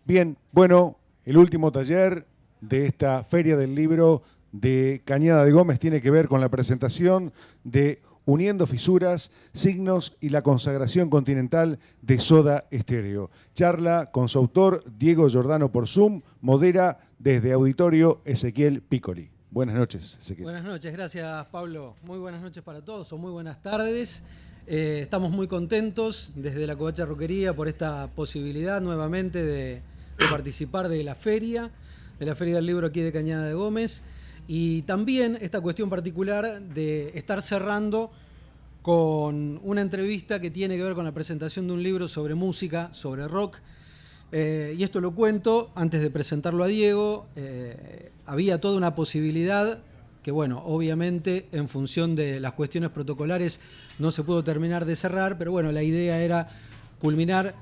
Bien, bueno, el último taller de esta Feria del Libro de Cañada de Gómez tiene que ver con la presentación de Uniendo Fisuras, Signos y la Consagración Continental de Soda Stereo. Charla con su autor, Diego Giordano por Zoom, modera desde Auditorio Ezequiel Piccoli. Buenas noches, Ezequiel. Buenas noches, gracias Pablo. Muy buenas noches para todos o muy buenas tardes. Estamos muy contentos desde la Covacha Roquería por esta posibilidad nuevamente de participar de la Feria del Libro aquí de Cañada de Gómez, y también esta cuestión particular de estar cerrando con una entrevista que tiene que ver con la presentación de un libro sobre música, sobre rock. Y esto lo cuento antes de presentarlo a Diego. Había toda una posibilidad que, bueno, obviamente en función de las cuestiones protocolares no se pudo terminar de cerrar, pero bueno, la idea era culminar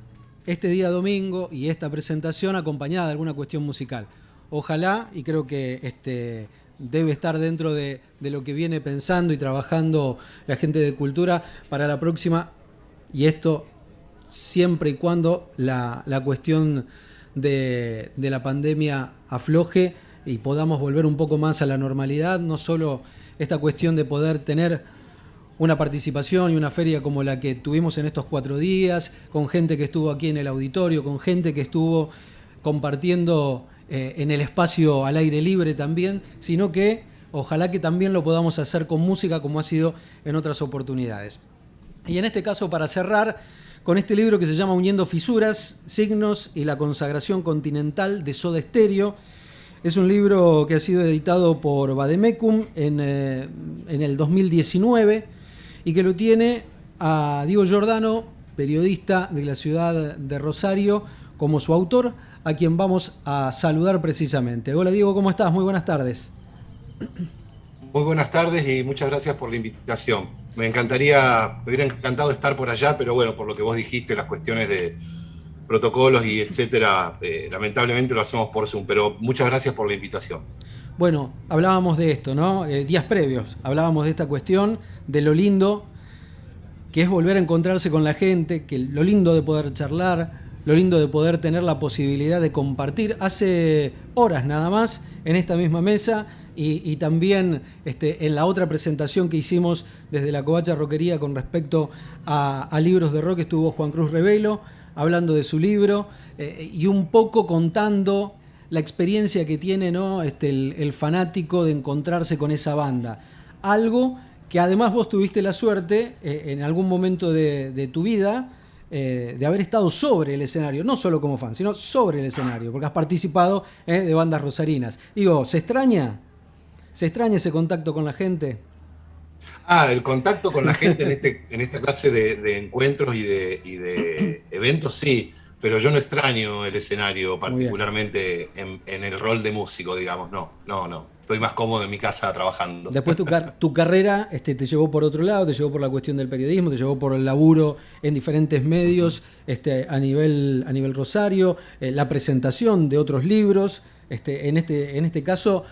este día domingo y esta presentación acompañada de alguna cuestión musical. Ojalá, y creo que debe estar dentro de lo que viene pensando y trabajando la gente de Cultura para la próxima, y esto siempre y cuando la cuestión de la pandemia afloje y podamos volver un poco más a la normalidad, no solo esta cuestión de poder tener una participación y una feria como la que tuvimos en estos 4 días, con gente que estuvo aquí en el auditorio, con gente que estuvo compartiendo en el espacio al aire libre también, sino que ojalá que también lo podamos hacer con música como ha sido en otras oportunidades. Y en este caso, para cerrar con este libro que se llama Uniendo Fisuras, Signos y la Consagración Continental de Soda Stereo. Es un libro que ha sido editado por Vademecum en el 2019 y que lo tiene a Diego Giordano, periodista de la ciudad de Rosario, como su autor, a quien vamos a saludar precisamente. Hola Diego, ¿cómo estás? Muy buenas tardes. Muy buenas tardes y muchas gracias por la invitación. Me hubiera encantado estar por allá, pero bueno, por lo que vos dijiste, las cuestiones de protocolos y etcétera, lamentablemente lo hacemos por Zoom, pero muchas gracias por la invitación. Bueno, hablábamos de esto, ¿no? Días previos, hablábamos de esta cuestión, de lo lindo que es volver a encontrarse con la gente, que lo lindo de poder charlar, lo lindo de poder tener la posibilidad de compartir. Hace horas nada más, en esta misma mesa, y también en la otra presentación que hicimos desde la Covacha Roquería con respecto a libros de rock, estuvo Juan Cruz Rebelo hablando de su libro y un poco contando la experiencia que tiene, ¿no? el fanático de encontrarse con esa banda. Algo que además vos tuviste la suerte en algún momento de tu vida de haber estado sobre el escenario, no solo como fan, sino sobre el escenario, porque has participado de bandas rosarinas. Digo, ¿se extraña? ¿Se extraña ese contacto con la gente? El contacto con la gente en esta clase de encuentros y de eventos, sí, pero yo no extraño el escenario, particularmente en el rol de músico, digamos, no. Estoy más cómodo en mi casa trabajando. Después tu carrera te llevó por otro lado, te llevó por la cuestión del periodismo, te llevó por el laburo en diferentes medios a nivel Rosario, la presentación de otros libros. En este caso,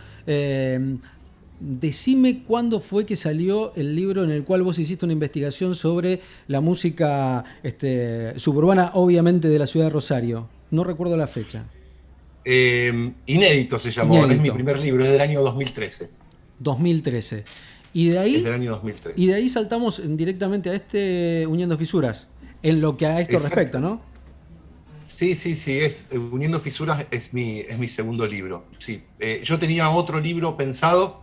decime cuándo fue que salió el libro en el cual vos hiciste una investigación sobre la música suburbana, obviamente de la ciudad de Rosario. No recuerdo la fecha. Inédito se llamó, Inédito. Es mi primer libro, es del año 2013. 2013. Y de ahí, es del año 2013. Y de ahí saltamos directamente a Uniendo Fisuras, en lo que a esto respecta, ¿no? Sí, Uniendo Fisuras es mi segundo libro. Sí. Yo tenía otro libro pensado,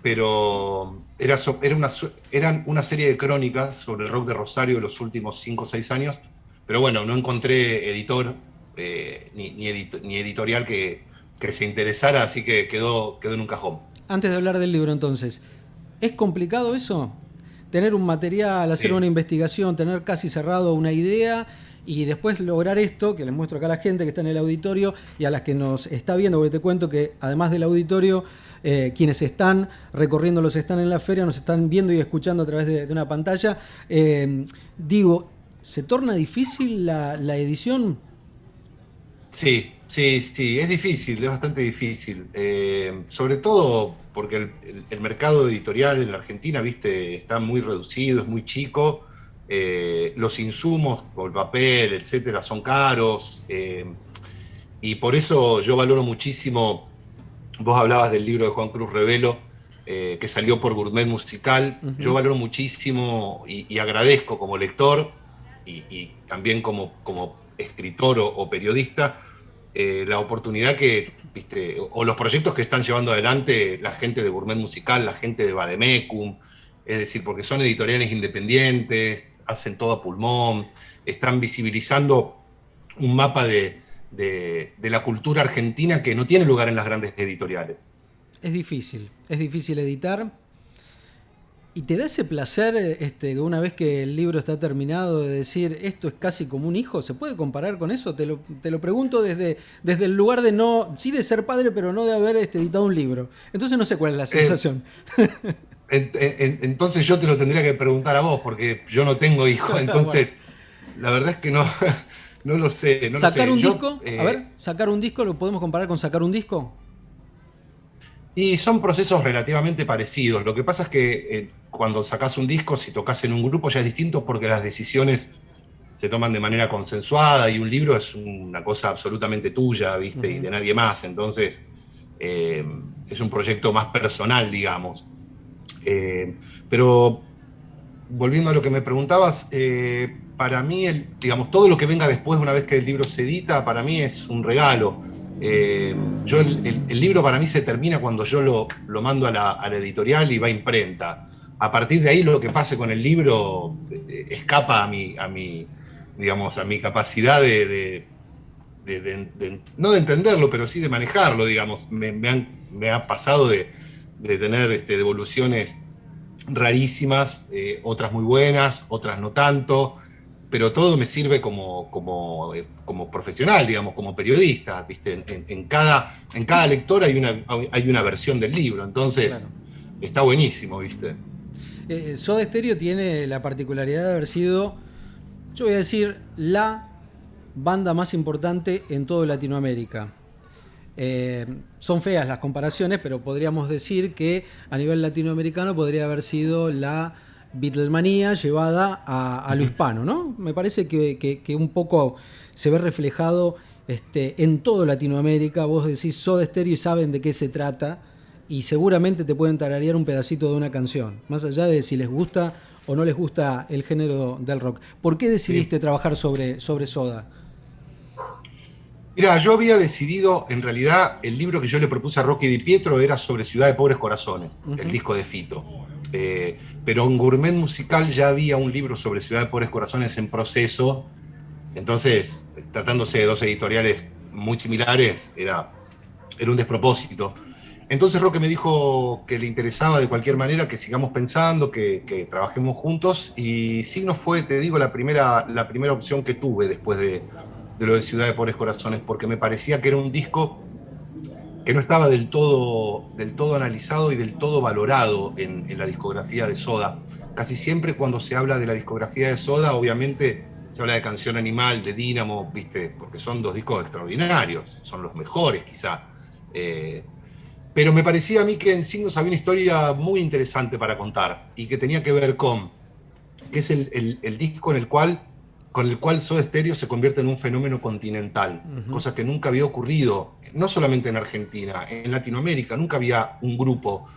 pero eran una serie de crónicas sobre el rock de Rosario de los últimos 5 o 6 años, pero bueno, no encontré editor ni editorial que se interesara, así que quedó en un cajón. Antes de hablar del libro, entonces, ¿es complicado eso? Tener un material, hacer una investigación, tener casi cerrado una idea y después lograr esto, que les muestro acá a la gente que está en el auditorio y a las que nos está viendo, porque te cuento que además del auditorio, quienes están recorriendo los están en la feria, nos están viendo y escuchando a través de una pantalla. Digo, ¿se torna difícil la edición? Sí, es difícil, es bastante difícil. Sobre todo porque el mercado editorial en la Argentina, viste, está muy reducido, es muy chico. Los insumos, como el papel, etcétera, son caros. Y por eso yo valoro muchísimo, vos hablabas del libro de Juan Cruz Revelo, que salió por Gourmet Musical. Yo valoro muchísimo y agradezco como lector y también como escritor o periodista la oportunidad que, viste, o los proyectos que están llevando adelante la gente de Gourmet Musical, la gente de Vademecum, es decir, porque son editoriales independientes, hacen todo a pulmón, están visibilizando un mapa de la cultura argentina que no tiene lugar en las grandes editoriales. Es difícil editar. ¿Y te da ese placer, una vez que el libro está terminado, de decir, esto es casi como un hijo? ¿Se puede comparar con eso? Te lo pregunto desde el lugar de no, sí de ser padre, pero no de haber editado un libro. Entonces no sé cuál es la sensación. Entonces yo te lo tendría que preguntar a vos, porque yo no tengo hijos, entonces la verdad es que no, no lo sé. No ¿Sacar lo sé. un disco? A ver, ¿sacar un disco lo podemos comparar con sacar un disco? Y son procesos relativamente parecidos. Lo que pasa es que cuando sacás un disco, si tocas en un grupo ya es distinto porque las decisiones se toman de manera consensuada y un libro es una cosa absolutamente tuya, ¿viste? Y de nadie más. Entonces es un proyecto más personal, digamos. Pero volviendo a lo que me preguntabas, para mí, digamos, todo lo que venga después, una vez que el libro se edita, para mí es un regalo. El libro para mí se termina cuando yo lo mando a la editorial y va a imprenta. A partir de ahí lo que pase con el libro escapa a mi capacidad no de entenderlo, pero sí de manejarlo, digamos. Me ha pasado de tener devoluciones rarísimas, otras muy buenas, otras no tanto, pero todo me sirve como profesional, digamos, como periodista, ¿viste? En cada lector hay una versión del libro, entonces claro, está buenísimo, ¿viste? Soda Stereo tiene la particularidad de haber sido, yo voy a decir, la banda más importante en toda Latinoamérica. Son feas las comparaciones, pero podríamos decir que a nivel latinoamericano podría haber sido la Beatlemanía llevada a lo hispano, ¿no? Me parece que un poco se ve reflejado en toda Latinoamérica. Vos decís Soda Stereo y saben de qué se trata y seguramente te pueden tararear un pedacito de una canción, más allá de si les gusta o no les gusta el género del rock. ¿Por qué decidiste trabajar sobre Soda? Mira, yo había decidido, en realidad, el libro que yo le propuse a Rocky Di Pietro era sobre Ciudad de Pobres Corazones, el disco de Fito. Pero en Gourmet Musical ya había un libro sobre Ciudad de Pobres Corazones en proceso. Entonces, tratándose de dos editoriales muy similares, era un despropósito. Entonces Roque me dijo que le interesaba de cualquier manera que sigamos pensando, que trabajemos juntos. Y Signos fue, te digo, la primera opción que tuve después de lo de Ciudad de Pobres Corazones, porque me parecía que era un disco que no estaba del todo analizado y del todo valorado en la discografía de Soda. Casi siempre cuando se habla de la discografía de Soda, obviamente se habla de Canción Animal, de Dínamo, ¿viste? Porque son dos discos extraordinarios, son los mejores quizá. Pero me parecía a mí que en Signos había una historia muy interesante para contar y que tenía que ver que es el disco con el cual Soda Stereo se convierte en un fenómeno continental, cosa que nunca había ocurrido, no solamente en Argentina, en Latinoamérica. Nunca había un grupo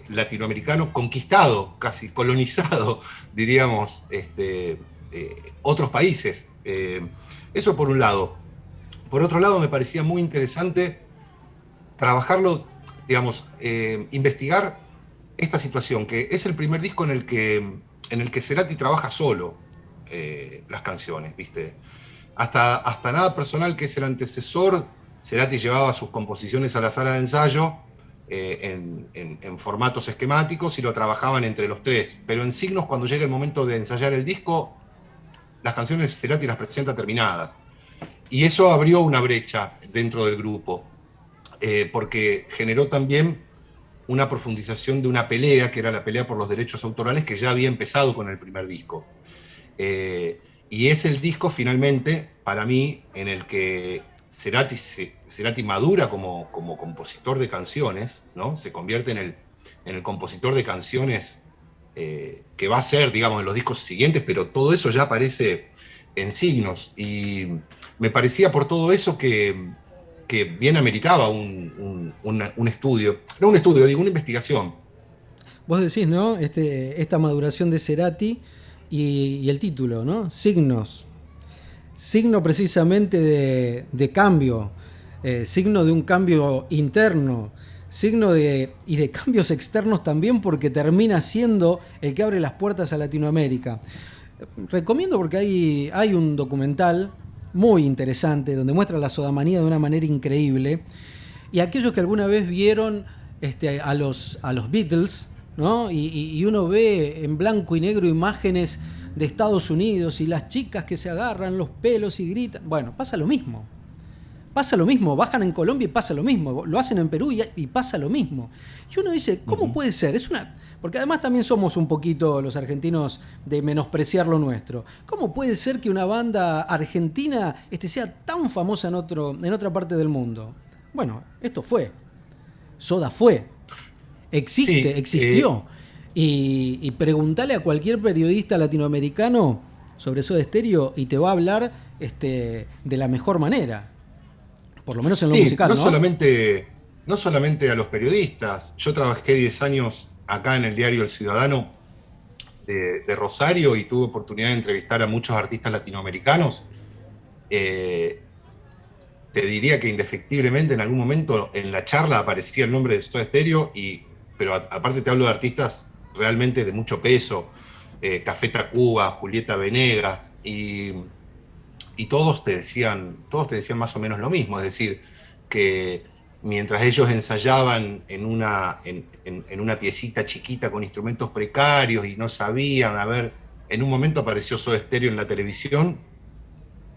latinoamericano conquistado, casi colonizado, diríamos, otros países. Eso por un lado. Por otro lado, me parecía muy interesante trabajarlo, digamos, investigar esta situación, que es el primer disco en el que Cerati trabaja solo las canciones, ¿viste? Hasta Nada Personal, que es el antecesor, Cerati llevaba sus composiciones a la sala de ensayo en formatos esquemáticos y lo trabajaban entre los tres. Pero en Signos, cuando llega el momento de ensayar el disco, las canciones Cerati las presenta terminadas. Y eso abrió una brecha dentro del grupo, porque generó también una profundización de una pelea, que era la pelea por los derechos autorales, que ya había empezado con el primer disco. Y es el disco finalmente, para mí, en el que Cerati madura como compositor de canciones, ¿no? Se convierte en el compositor de canciones que va a ser, digamos, en los discos siguientes, pero todo eso ya aparece en Signos. Y me parecía por todo eso que bien ameritaba un estudio. No un estudio, digo, una investigación. Vos decís, ¿no? Esta maduración de Cerati y el título, ¿no? Signos. Signo precisamente de cambio, signo de un cambio interno, y de cambios externos también, porque termina siendo el que abre las puertas a Latinoamérica. Recomiendo porque hay un documental muy interesante donde muestra la sodamanía de una manera increíble, y aquellos que alguna vez vieron a los Beatles, ¿no? Y uno ve en blanco y negro imágenes de Estados Unidos y las chicas que se agarran los pelos y gritan. Bueno, pasa lo mismo. Pasa lo mismo. Bajan en Colombia y pasa lo mismo. Lo hacen en Perú y pasa lo mismo. Y uno dice, ¿cómo puede ser? Porque además también somos un poquito los argentinos de menospreciar lo nuestro. ¿Cómo puede ser que una banda argentina sea tan famosa en otra parte del mundo? Bueno, esto fue. Soda fue. Existió. Y preguntale a cualquier periodista latinoamericano sobre Soda Stereo y te va a hablar de la mejor manera. Por lo menos en lo musical, ¿no? No solamente a los periodistas. Yo trabajé 10 años acá en el diario El Ciudadano de Rosario y tuve oportunidad de entrevistar a muchos artistas latinoamericanos. Te diría que indefectiblemente en algún momento en la charla aparecía el nombre de Soda Stereo, pero aparte te hablo de artistas realmente de mucho peso, Café Tacuba, Julieta Venegas, y todos te decían más o menos lo mismo, es decir, que mientras ellos ensayaban en una piecita chiquita con instrumentos precarios y no sabían, en un momento apareció Soda Stereo en la televisión,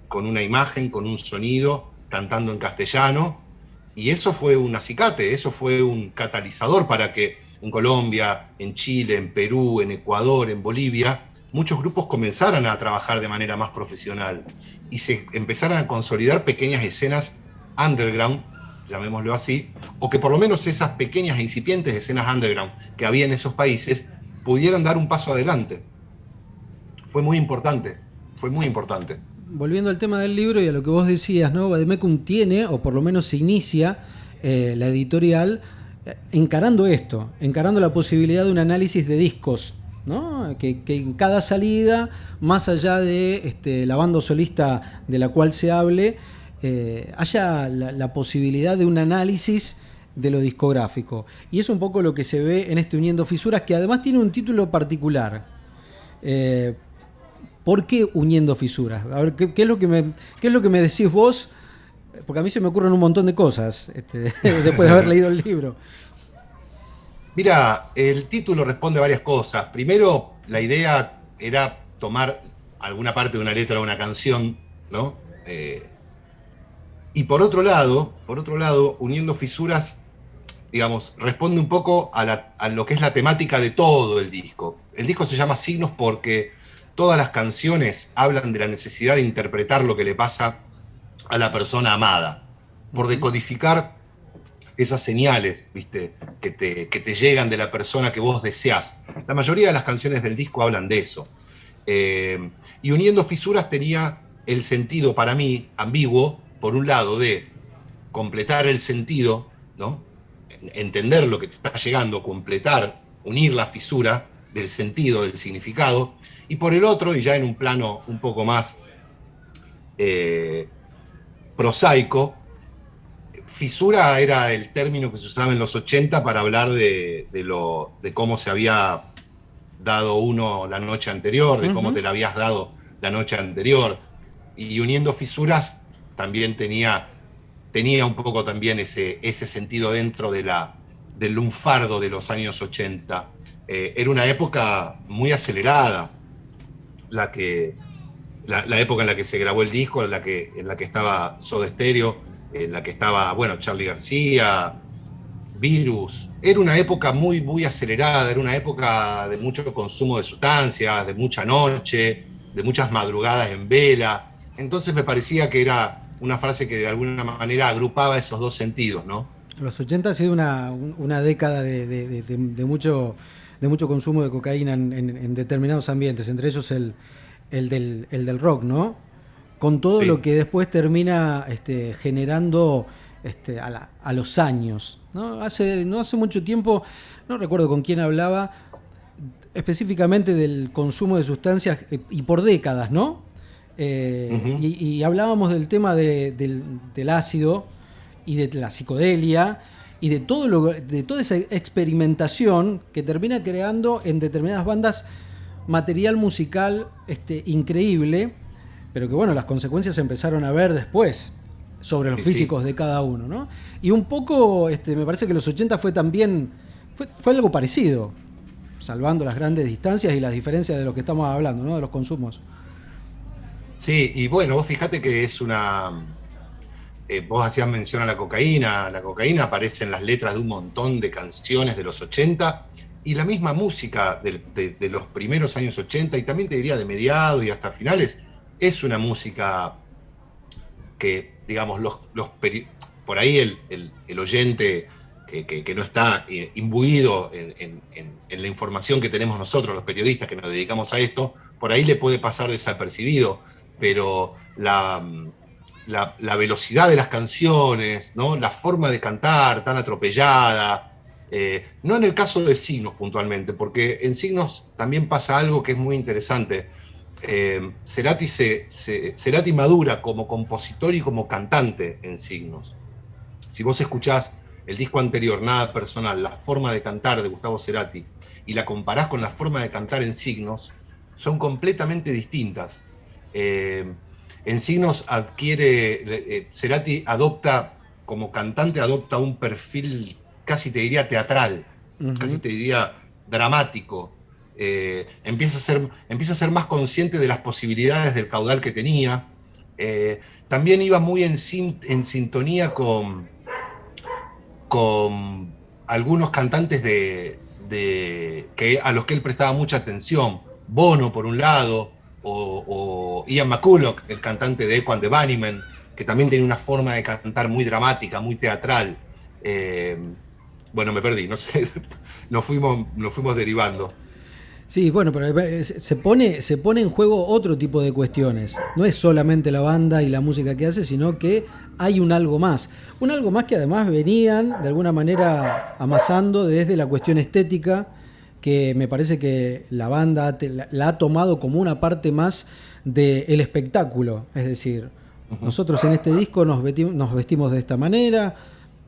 con una imagen, con un sonido, cantando en castellano, y eso fue un acicate, eso fue un catalizador para que en Colombia, en Chile, en Perú, en Ecuador, en Bolivia, muchos grupos comenzaran a trabajar de manera más profesional y se empezaran a consolidar pequeñas escenas underground, llamémoslo así, o que por lo menos esas pequeñas e incipientes escenas underground que había en esos países pudieran dar un paso adelante. Fue muy importante, fue muy importante. Volviendo al tema del libro y a lo que vos decías, ¿no? Vademecum tiene, o por lo menos se inicia la editorial encarando la posibilidad de un análisis de discos, ¿no? Que en cada salida, más allá de la banda solista de la cual se hable, haya la posibilidad de un análisis de lo discográfico. Y es un poco lo que se ve en Uniendo Fisuras, que además tiene un título particular. ¿Por qué Uniendo Fisuras? A ver, ¿qué es lo que me decís vos? Porque a mí se me ocurren un montón de cosas después de haber leído el libro. Mira, el título responde a varias cosas. Primero, la idea era tomar alguna parte de una letra de una canción, ¿no? Y por otro lado, Uniendo Fisuras, digamos, responde un poco a lo que es la temática de todo el disco. El disco se llama Signos porque todas las canciones hablan de la necesidad de interpretar lo que le pasa a la persona amada, por decodificar esas señales, ¿viste? Que te llegan de la persona que vos deseás. La mayoría de las canciones del disco hablan de eso. Y Uniendo Fisuras tenía el sentido, para mí, ambiguo, por un lado, de completar el sentido, ¿no? Entender lo que te está llegando, completar, unir la fisura del sentido, del significado, y por el otro, y ya en un plano un poco más prosaico, fisura era el término que se usaba en los 80 para hablar de cómo se había dado uno la noche anterior, de cómo te la habías dado la noche anterior. Y Uniendo Fisuras también tenía un poco también ese sentido dentro del lunfardo de los años 80. Era una época muy acelerada, la época en la que se grabó el disco, en la que estaba Soda Stereo, en la que estaba, bueno, Charly García, Virus. Era una época muy, muy acelerada, era una época de mucho consumo de sustancias, de mucha noche, de muchas madrugadas en vela. Entonces me parecía que era una frase que de alguna manera agrupaba esos dos sentidos, ¿no? Los 80 ha sido una década de mucho consumo de cocaína en determinados ambientes, entre ellos el del rock, ¿no? con todo Sí. lo que después termina generando a los años, ¿no? No hace mucho tiempo, no recuerdo con quién hablaba, específicamente del consumo de sustancias y por décadas, ¿no? Ujú. Y hablábamos del tema del ácido y de la psicodelia y de de toda esa experimentación que termina creando en determinadas bandas material musical increíble, pero que bueno, las consecuencias se empezaron a ver después sobre los Sí, físicos sí. de cada uno, ¿no? Y un poco, me parece que los 80 fue también, fue algo parecido, salvando las grandes distancias y las diferencias de lo que estamos hablando, ¿no? De los consumos. Sí, y bueno, vos fijate que es vos hacías mención a la cocaína aparece en las letras de un montón de canciones de los 80 y la misma música de los primeros años 80 y también te diría de mediados y hasta finales, es una música que, digamos, por ahí el oyente que no está imbuido en la información que tenemos nosotros, los periodistas que nos dedicamos a esto, por ahí le puede pasar desapercibido, pero la velocidad de las canciones, ¿no? La forma de cantar tan atropellada, no en el caso de Signos puntualmente, porque en Signos también pasa algo que es muy interesante. Cerati madura como compositor y como cantante en Signos. Si vos escuchás el disco anterior, Nada Personal, la forma de cantar de Gustavo Cerati, y la comparás con la forma de cantar en Signos, son completamente distintas. En Signos Cerati adopta, como cantante, adopta un perfil casi te diría teatral, casi Uh-huh. te diría dramático. Empieza a ser más consciente de las posibilidades del caudal que tenía. También iba muy en sintonía con algunos cantantes a los que él prestaba mucha atención. Bono, por un lado, o Ian McCulloch, el cantante de Echo and the Bunnymen, que también tiene una forma de cantar muy dramática, muy teatral. Bueno, me perdí, no sé, nos fuimos derivando. Sí, bueno, pero se pone en juego otro tipo de cuestiones. No es solamente la banda y la música que hace, sino que hay un algo más. Un algo más que además venían de alguna manera amasando desde la cuestión estética, que me parece que la banda la ha tomado como una parte más del espectáculo. Es decir, Uh-huh. nosotros en este disco nos vestimos de esta manera,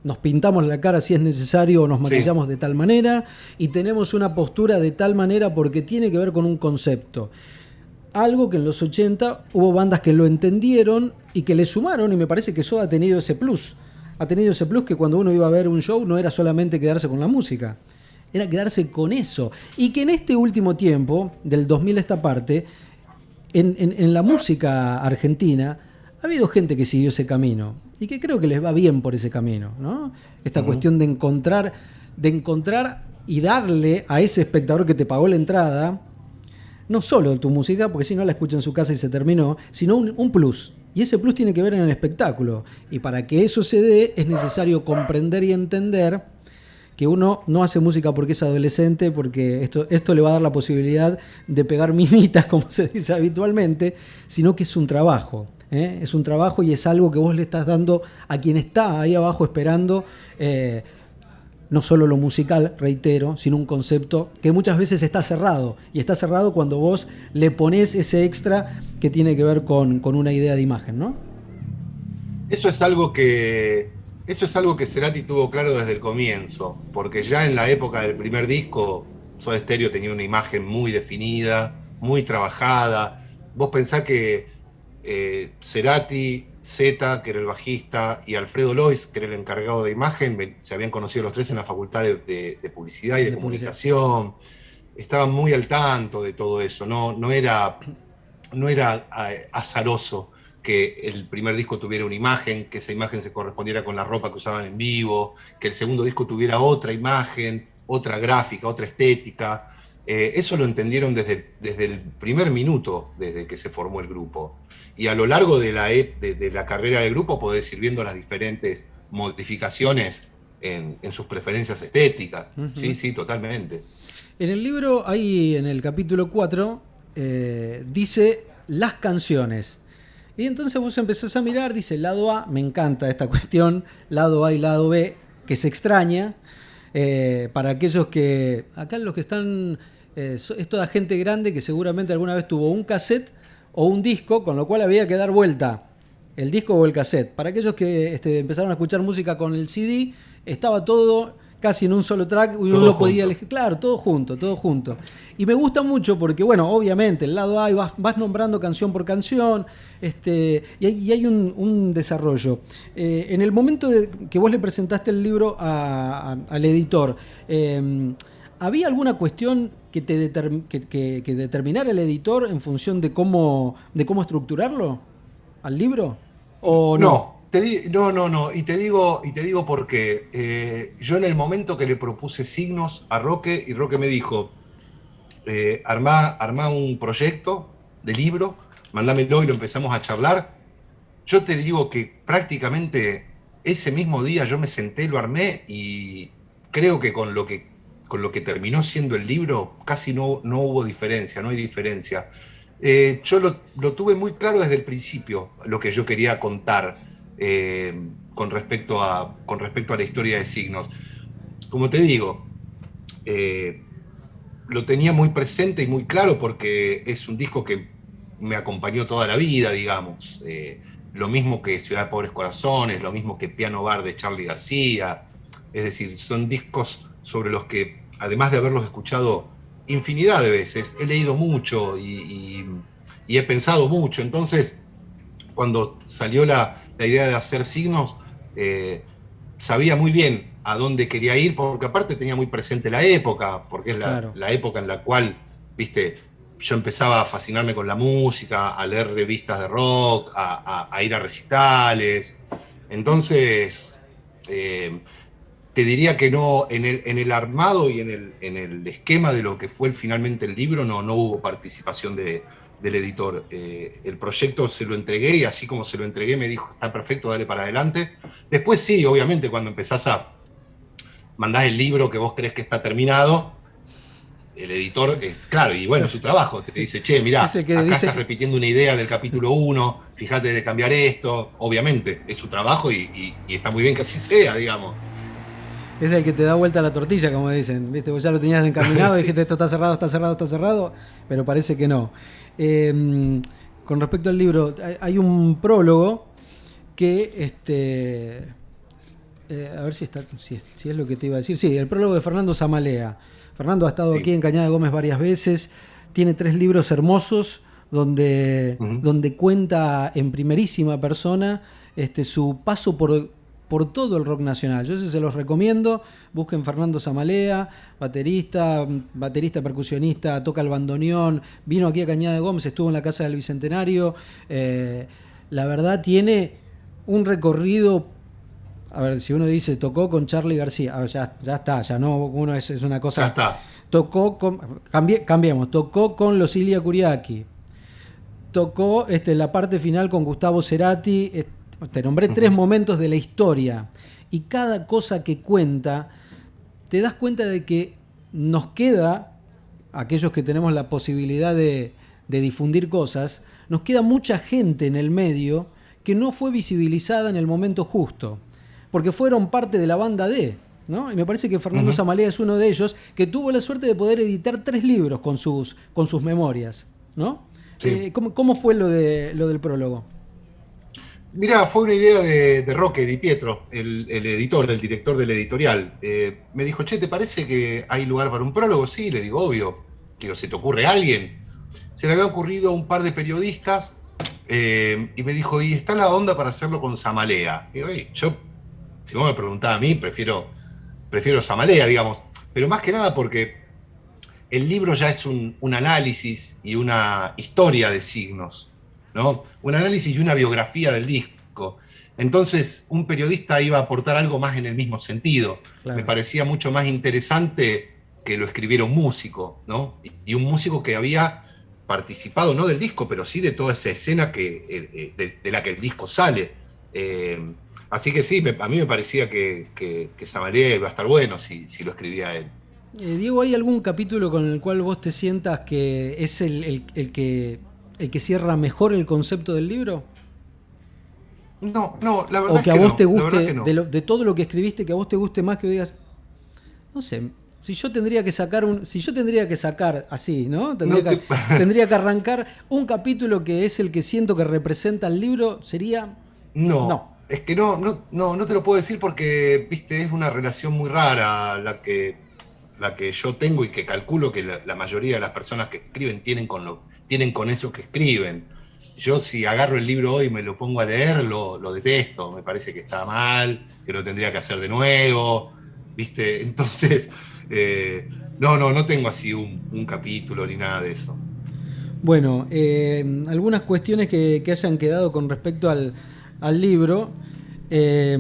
nos pintamos la cara si es necesario o nos Sí. maquillamos de tal manera y tenemos una postura de tal manera porque tiene que ver con un concepto. Algo que en los 80 hubo bandas que lo entendieron y que le sumaron, y me parece que Soda ha tenido ese plus. Ha tenido ese plus que cuando uno iba a ver un show no era solamente quedarse con la música, era quedarse con eso. Y que en este último tiempo, del 2000 a esta parte, en la música argentina, ha habido gente que siguió ese camino y que creo que les va bien por ese camino, ¿no? Esta Uh-huh. cuestión de encontrar y darle a ese espectador que te pagó la entrada, no solo tu música, porque si no la escucha en su casa y se terminó, sino un plus. Y ese plus tiene que ver en el espectáculo. Y para que eso se dé, es necesario comprender y entender que uno no hace música porque es adolescente, porque esto le va a dar la posibilidad de pegar mimitas, como se dice habitualmente, sino que es un trabajo. Es un trabajo y es algo que vos le estás dando a quien está ahí abajo esperando, no solo lo musical, reitero, sino un concepto que muchas veces está cerrado. Y está cerrado cuando vos le ponés ese extra que tiene que ver con una idea de imagen, ¿no? Eso es algo que Cerati tuvo claro desde el comienzo, porque ya en la época del primer disco, Soda Stereo tenía una imagen muy definida, muy trabajada. Vos pensás que Cerati, Zeta, que era el bajista, y Alfredo Lois, que era el encargado de imagen, se habían conocido los tres en la Facultad de Publicidad y de Comunicación. Estaban muy al tanto de todo eso, no era azaroso que el primer disco tuviera una imagen, que esa imagen se correspondiera con la ropa que usaban en vivo, que el segundo disco tuviera otra imagen, otra gráfica, otra estética. Eso lo entendieron desde el primer minuto, desde que se formó el grupo. Y a lo largo de la carrera del grupo podés ir viendo las diferentes modificaciones en sus preferencias estéticas. Uh-huh. Sí, sí, totalmente. En el libro, hay en el capítulo 4, dice las canciones. Y entonces vos empezás a mirar, dice lado A, me encanta esta cuestión, lado A y lado B, que se extraña. Para aquellos que, acá los que están, es toda gente grande que seguramente alguna vez tuvo un cassette o un disco, con lo cual había que dar vuelta el disco o el cassette. Para aquellos que empezaron a escuchar música con el CD, estaba todo casi en un solo track y uno podía elegir. Claro, todo junto, todo junto. Y me gusta mucho porque, bueno, obviamente, el lado A vas nombrando canción por canción, y hay un desarrollo. En el momento que vos le presentaste el libro al editor, ¿había alguna cuestión que determinara el editor en función de cómo estructurarlo al libro? ¿O no? No. Y te digo por qué. Yo en el momento que le propuse signos a Roque, y Roque me dijo, armá un proyecto de libro, mandámelo y lo empezamos a charlar. Yo te digo que prácticamente ese mismo día yo me senté, lo armé y creo que con lo que terminó siendo el libro casi no hubo diferencia, no hay diferencia. Yo lo tuve muy claro desde el principio, lo que yo quería contar con respecto a la historia de signos. Como te digo, lo tenía muy presente y muy claro porque es un disco que me acompañó toda la vida, digamos. Lo mismo que Ciudad de Pobres Corazones, lo mismo que Piano Bar de Charly García. Es decir, son discos sobre los que, además de haberlos escuchado infinidad de veces, he leído mucho y he pensado mucho. Entonces, cuando salió la idea de hacer signos, sabía muy bien a dónde quería ir, porque aparte tenía muy presente la época, porque es la época en la cual, viste, yo empezaba a fascinarme con la música, a leer revistas de rock, a ir a recitales. Entonces, te diría que no, en el armado y en el esquema de lo que fue finalmente el libro, no hubo participación del editor. El proyecto se lo entregué y así como se lo entregué me dijo, está perfecto, dale para adelante. Después sí, obviamente, cuando empezás mandás el libro que vos crees que está terminado, el editor es, claro, y bueno, su trabajo, te dice, che, mirá, acá estás repitiendo una idea del capítulo 1, fíjate de cambiar esto. Obviamente, es su trabajo y está muy bien que así sea, digamos. Es el que te da vuelta a la tortilla, como dicen, ¿viste? Vos ya lo tenías encaminado, sí. Y dijiste, esto está cerrado, pero parece que no. Con respecto al libro, hay un prólogo que, a ver si es lo que te iba a decir. Sí, el prólogo de Fernando Zamalea. Fernando ha estado aquí en Cañada de Gómez varias veces, tiene 3 libros hermosos donde cuenta en primerísima persona su paso por todo el rock nacional. Yo se los recomiendo, busquen Fernando Zamalea, baterista, percusionista, toca el bandoneón, vino aquí a Cañada de Gómez, estuvo en la Casa del Bicentenario. La verdad tiene un recorrido. A ver, si uno dice, tocó con Charly García, ya está, ya no, uno es una cosa. Ya está. Cambiemos, tocó con los Ilia Kuriaki, tocó la parte final con Gustavo Cerati, te nombré 3 momentos de la historia, y cada cosa que cuenta, te das cuenta de que nos queda, aquellos que tenemos la posibilidad de difundir cosas, nos queda mucha gente en el medio que no fue visibilizada en el momento justo, porque fueron parte de la banda D, ¿no? Y me parece que Fernando Zamalea es uno de ellos, que tuvo la suerte de poder editar 3 libros con sus memorias, ¿no? Sí. ¿Cómo fue lo del prólogo? Mirá, fue una idea de Roque Di Pietro, el editor, el director del editorial. Me dijo, che, ¿te parece que hay lugar para un prólogo? Sí, le digo, obvio. Digo, ¿se te ocurre alguien? Se le había ocurrido a un par de periodistas y me dijo, ¿y está la onda para hacerlo con Zamalea? Y digo, yo, si vos me preguntás a mí, prefiero Zamalea, digamos. Pero más que nada porque el libro ya es un análisis y una historia de signos, ¿no? Un análisis y una biografía del disco. Entonces, un periodista iba a aportar algo más en el mismo sentido. Claro. Me parecía mucho más interesante que lo escribiera un músico, ¿no? Y un músico que había participado, no del disco, pero sí de toda esa escena de la que el disco sale. Así que sí, a mí me parecía que Zamalea iba a estar bueno si lo escribía él. Diego, ¿hay algún capítulo con el cual vos te sientas que es el que cierra mejor el concepto del libro? No, no, la verdad O que es a que vos te no, la verdad guste, que no. de todo lo que escribiste, que a vos te guste más, que digas, no sé, si yo tendría que sacar así, ¿no? No te- Tendría que arrancar un capítulo que es el que siento que representa el libro, sería. No, No. es que no te lo puedo decir porque, viste, es una relación muy rara la que yo tengo y que calculo que la mayoría de las personas que escriben tienen con eso que escriben. Yo si agarro el libro hoy y me lo pongo a leer, lo detesto, me parece que está mal, que lo tendría que hacer de nuevo, viste, entonces, no tengo así un capítulo ni nada de eso. Bueno, algunas cuestiones que hayan quedado con respecto al libro. Eh,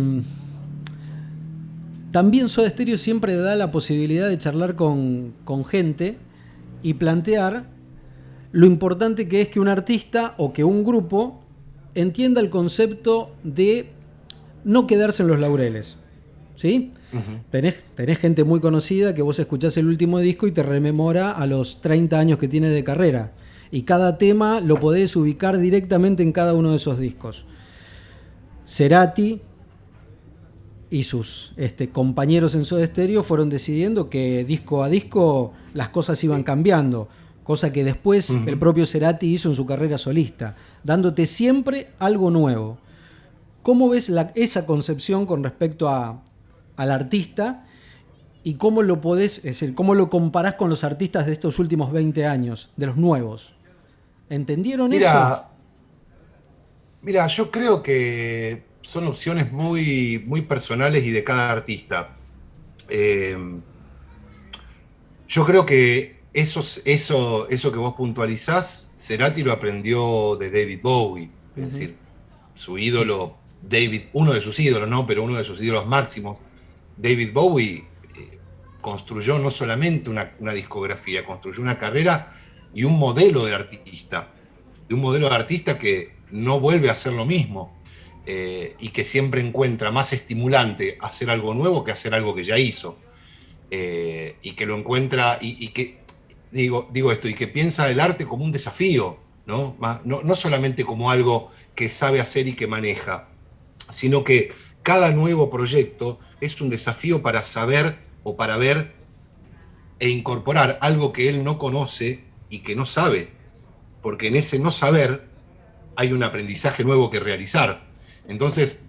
También Soda Stereo siempre da la posibilidad de charlar con gente y plantear lo importante que es que un artista o que un grupo entienda el concepto de no quedarse en los laureles. ¿Sí? Ujú. Tenés gente muy conocida que vos escuchás el último disco y te rememora a los 30 años que tiene de carrera. Y cada tema lo podés ubicar directamente en cada uno de esos discos. Cerati y sus compañeros en Soda Stereo fueron decidiendo que disco a disco las cosas iban cambiando, cosa que después el Ujú. propio Cerati hizo en su carrera solista, dándote siempre algo nuevo. ¿Cómo ves esa concepción con respecto al artista y cómo lo podés, es decir, cómo lo comparás con los artistas de estos últimos 20 años, de los nuevos? ¿Entendieron eso? Mira, Mira, yo creo que son opciones muy, muy personales y de cada artista. Eh, yo creo que eso que vos puntualizás, Cerati lo aprendió de David Bowie, es Ujú. decir, su ídolo, David, uno de sus ídolos, ¿no? Pero uno de sus ídolos máximos, David Bowie, construyó no solamente una discografía, construyó una carrera y un modelo de un modelo de artista que no vuelve a hacer lo mismo y que siempre encuentra más estimulante hacer algo nuevo que hacer algo que ya hizo. Y que lo encuentra y que, digo esto, y que piensa el arte como un desafío, ¿no? No solamente como algo que sabe hacer y que maneja, sino que cada nuevo proyecto es un desafío para saber o para ver e incorporar algo que él no conoce y que no sabe, porque en ese no saber hay un aprendizaje nuevo que realizar. Entonces,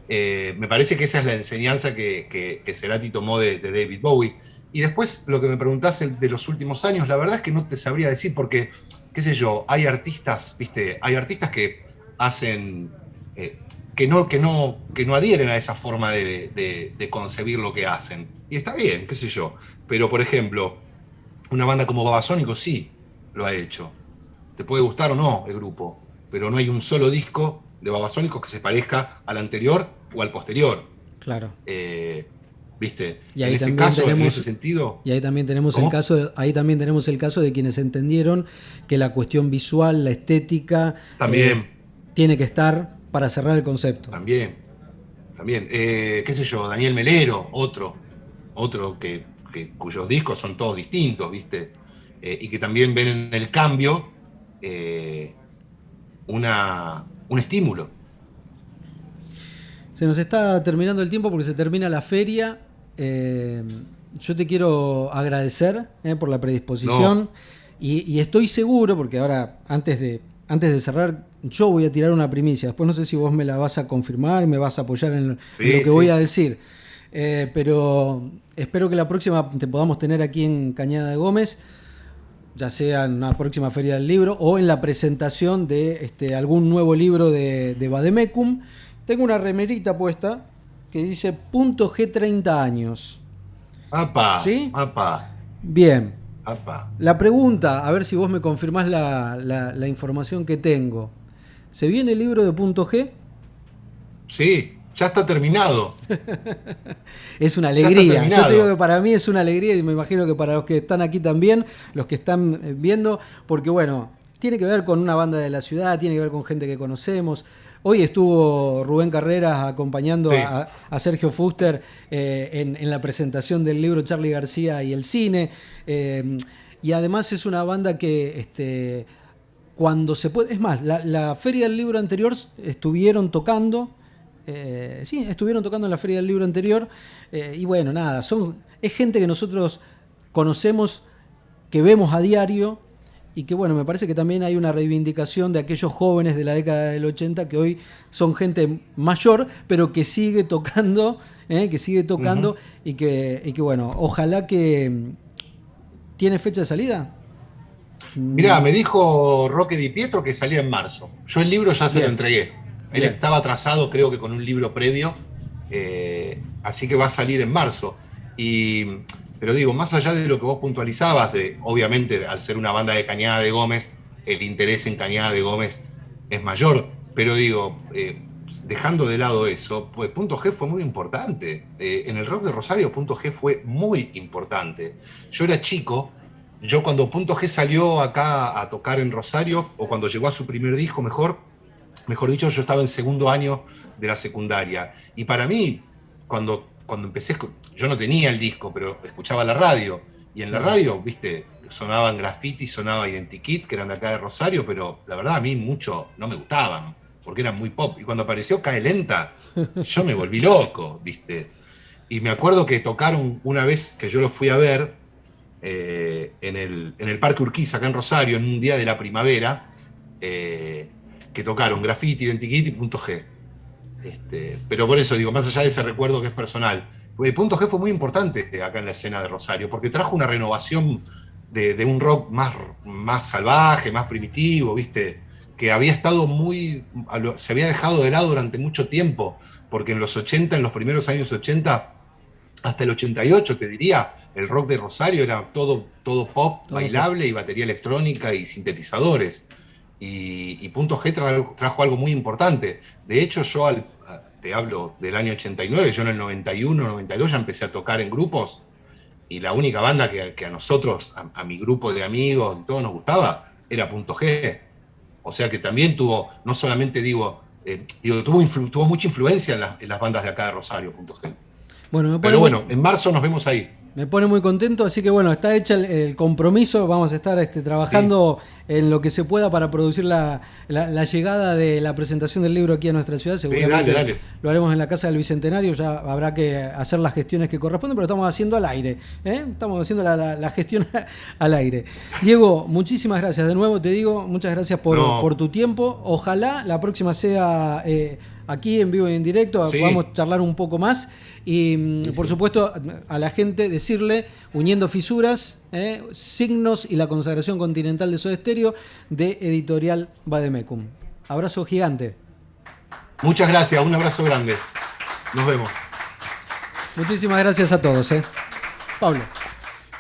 me parece que esa es la enseñanza que Cerati tomó de David Bowie. Y después, lo que me preguntás de los últimos años, la verdad es que no te sabría decir, porque, qué sé yo, hay artistas, ¿viste? Hay artistas que hacen, que no adhieren a esa forma de concebir lo que hacen. Y está bien, qué sé yo. Pero, por ejemplo, una banda como Babasónicos sí lo ha hecho. Te puede gustar o no el grupo, pero no hay un solo disco de Babasónicos que se parezca al anterior o al posterior. Claro. Eh, ¿Viste? Y En ahí ese también caso, en ese tenemos, sentido, y ahí también tenemos el ¿cómo? caso, ahí también tenemos el caso de quienes entendieron que la cuestión visual, la estética, También, tiene que estar para cerrar el concepto. también, también. ¿Qué sé yo? Daniel Melero, otro cuyos discos son todos distintos, ¿viste? Y que también ven en el cambio eh, un estímulo. Se nos está terminando el tiempo porque se termina la feria. Eh, yo te quiero agradecer por la No, predisposición y estoy seguro, porque ahora antes de cerrar, yo voy a tirar una primicia. Después no sé si vos me la vas a confirmar, me vas a apoyar en lo sí, que voy sí, a sí. decir. Pero espero que la próxima te podamos tener aquí en Cañada de Gómez, ya sea en una próxima feria del libro o en la presentación de algún nuevo libro de Vademecum. Tengo una remerita puesta que dice punto G 30 años. Apa, ¿Sí? apa, Bien. apa. La pregunta, a ver si vos me confirmás la información que tengo. ¿Se viene el libro de punto G? Sí, ya está terminado. Es una Ya está alegría. Yo te digo que terminado. para mí es una alegría y me imagino que para los que están aquí también, los que están viendo, porque bueno, tiene que ver con una banda de la ciudad, tiene que ver con gente que conocemos. Hoy estuvo Rubén Carreras acompañando Sí. a Sergio Fuster en la presentación del libro Charly García y el cine. Y además es una banda que cuando se puede... Es más, la feria del libro anterior estuvieron tocando sí, estuvieron tocando en la Feria del Libro anterior. Y bueno, nada, es gente que nosotros conocemos, que vemos a diario. Y que bueno, me parece que también hay una reivindicación de aquellos jóvenes de la década del 80 que hoy son gente mayor, pero que sigue tocando, y que bueno, ojalá que... ¿Tiene fecha de salida? Mirá, me dijo Roque Di Pietro que salía en marzo. Yo el libro ya se lo entregué. Él estaba atrasado, creo que con un libro previo, así que va a salir en marzo. Pero digo, más allá de lo que vos puntualizabas, obviamente al ser una banda de Cañada de Gómez, el interés en Cañada de Gómez es mayor, pero digo, dejando de lado eso, pues Punto G fue muy importante. En el rock de Rosario, Punto G fue muy importante. Yo era chico, yo cuando Punto G salió acá a tocar en Rosario, o cuando llegó a su primer disco, mejor dicho, yo estaba en segundo año de la secundaria. Y para mí, cuando empecé, yo no tenía el disco, pero escuchaba la radio. Y en la radio, viste, sonaban Graffiti, sonaba Identikit, que eran de acá de Rosario, pero la verdad a mí mucho no me gustaban, porque eran muy pop. Y cuando apareció Cae Lenta, yo me volví loco, viste. Y me acuerdo que tocaron una vez que yo los fui a ver en el Parque Urquiza, acá en Rosario, en un día de la primavera, que tocaron Graffiti, Identikit y Punto G. Pero por eso digo, más allá de ese recuerdo que es personal, Punto G fue muy importante acá en la escena de Rosario, porque trajo una renovación de un rock más salvaje, más primitivo, ¿viste? Que había estado se había dejado de lado durante mucho tiempo, porque en los 80, en los primeros años 80, hasta el 88, te diría, el rock de Rosario era todo pop, bailable y batería electrónica y sintetizadores. Y Punto G trajo algo muy importante. De hecho, te hablo del año 89, yo en el 91, 92 ya empecé a tocar en grupos, y la única banda que a nosotros, a mi grupo de amigos y todo nos gustaba, era Punto G. O sea que también tuvo, no solamente tuvo mucha influencia en las bandas de acá de Rosario, Punto G. Bueno, pero bueno, en marzo nos vemos ahí. Me pone muy contento, así que bueno, está hecha el compromiso, vamos a estar trabajando en lo que se pueda para producir la llegada de la presentación del libro aquí a nuestra ciudad. Seguramente dale. Lo haremos en la Casa del Bicentenario, ya habrá que hacer las gestiones que corresponden, pero estamos haciendo al aire, estamos haciendo la gestión al aire. Diego, muchísimas gracias de nuevo, te digo, muchas gracias por tu tiempo. Ojalá la próxima sea aquí en vivo y en directo, podamos charlar un poco más. Y por supuesto a la gente decirle, Uniendo Fisuras, Signos y la consagración continental de Soda Stereo, de Editorial Vademecum. Abrazo gigante. Muchas gracias, un abrazo grande. Nos vemos. Muchísimas gracias a todos. Pablo.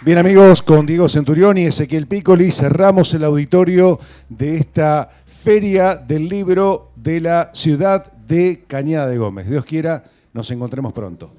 Bien, amigos, con Diego Centurión y Ezequiel Piccoli cerramos el auditorio de esta Feria del Libro de la ciudad de Cañada de Gómez. Dios quiera, nos encontremos pronto.